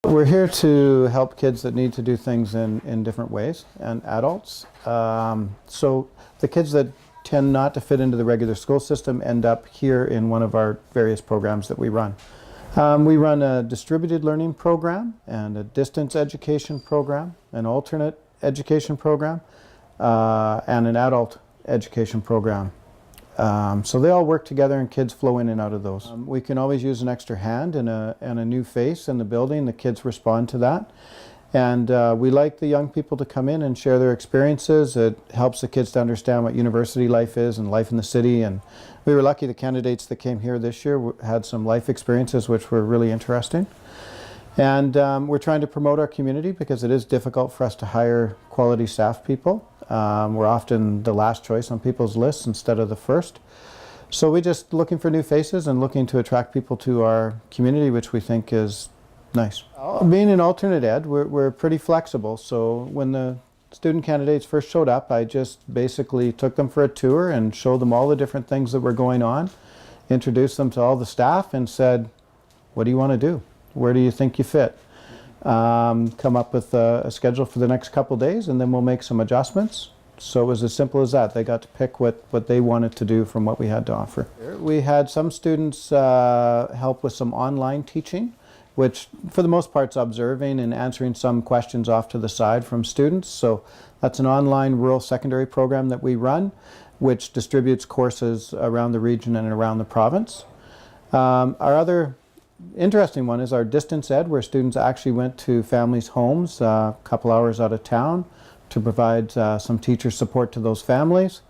We're here to help kids that need to do things in different ways, and adults. So the kids that tend not to fit into the regular school system end up here in one of our various programs that we run. We run a distributed learning program and a distance education program, an alternate education program, and an adult education program. So they all work together and kids flow in and out of those. We can always use an extra hand and a new face in the building. The kids respond to that. And we like the young people to come in and share their experiences. It helps the kids to understand what university life is and life in the city. And we were lucky the candidates that came here this year had some life experiences which were really interesting. And we're trying to promote our community because it is difficult for us to hire quality staff people. We're often the last choice on people's lists instead of the first. So we're just looking for new faces and looking to attract people to our community, which we think is nice. Being in alternate ed, we're pretty flexible. So when the student candidates first showed up, I just basically took them for a tour and showed them all the different things that were going on, introduced them to all the staff and said, what do you want to do? Where do you think you fit? Come up with a schedule for the next couple days and then we'll make some adjustments. So it was as simple as that. They got to pick what they wanted to do from what we had to offer. We had some students help with some online teaching, which for the most part is observing and answering some questions off to the side from students. So that's an online rural secondary program that we run, which distributes courses around the region and around the province. Our other interesting one is our distance ed, where students actually went to families' homes a couple hours out of town to provide some teacher support to those families.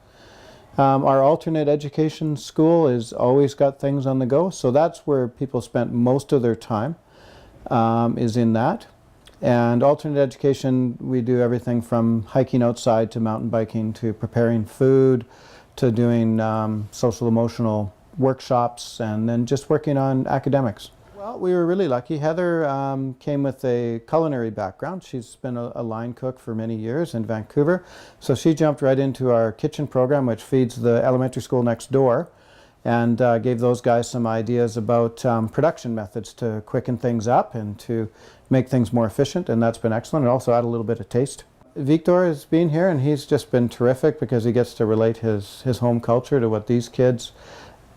Our alternate education school has always got things on the go, so that's where people spent most of their time, is in that. And alternate education, we do everything from hiking outside to mountain biking to preparing food to doing social emotional workshops and then just working on academics. Well, we were really lucky. Heather came with a culinary background. She's been a line cook for many years in Vancouver. So she jumped right into our kitchen program, which feeds the elementary school next door, and gave those guys some ideas about production methods to quicken things up and to make things more efficient, and that's been excellent, and also add a little bit of taste. Victor has been here, and he's just been terrific because he gets to relate his home culture to what these kids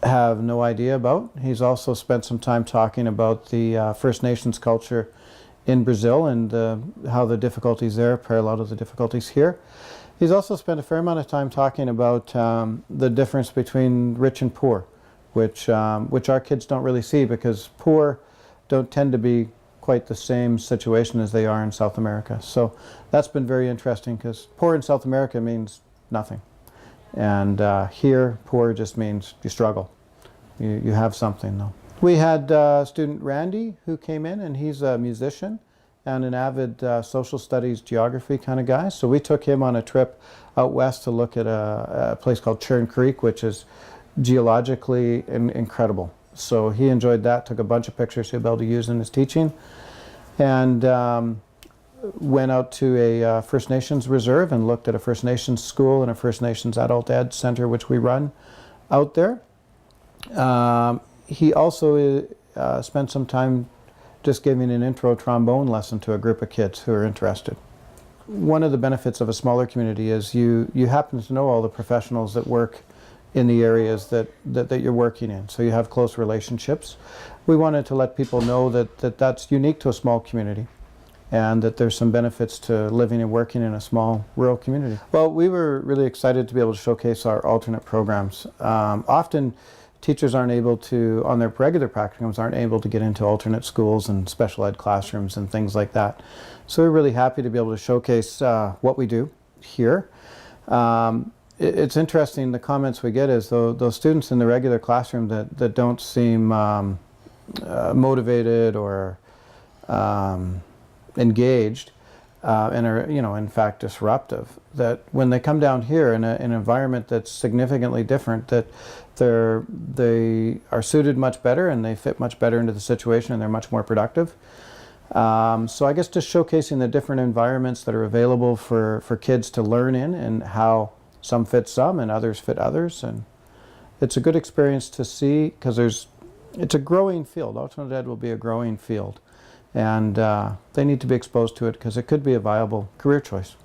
have no idea about. He's also spent some time talking about the First Nations culture in Brazil and how the difficulties there parallel to the difficulties here. He's also spent a fair amount of time talking about the difference between rich and poor, which our kids don't really see because poor don't tend to be quite the same situation as they are in South America. So that's been very interesting because poor in South America means nothing. And here, poor just means you struggle. You have something, though. We had student Randy who came in, and he's a musician and an avid social studies geography kind of guy. So we took him on a trip out west to look at a place called Churn Creek, which is geologically incredible. So he enjoyed that, took a bunch of pictures he'll be able to use in his teaching, and went out to a First Nations reserve and looked at a First Nations school and a First Nations adult ed center which we run out there. He also spent some time just giving an intro trombone lesson to a group of kids who are interested. One of the benefits of a smaller community is you happen to know all the professionals that work in the areas that you're working in, so you have close relationships. We wanted to let people know that that's unique to a small community, and that there's some benefits to living and working in a small rural community. Well, we were really excited to be able to showcase our alternate programs. Often teachers aren't able to, on their regular practicums, aren't able to get into alternate schools and special ed classrooms and things like that. So we're really happy to be able to showcase what we do here. It's interesting, the comments we get is those students in the regular classroom that don't seem motivated or engaged and are, in fact, disruptive, that when they come down here in an environment that's significantly different, that they are suited much better and they fit much better into the situation and they're much more productive. So I guess just showcasing the different environments that are available for kids to learn in and how some fit some and others fit others. And it's a good experience to see because it's a growing field. Alternate ed will be a growing field. And they need to be exposed to it because it could be a viable career choice.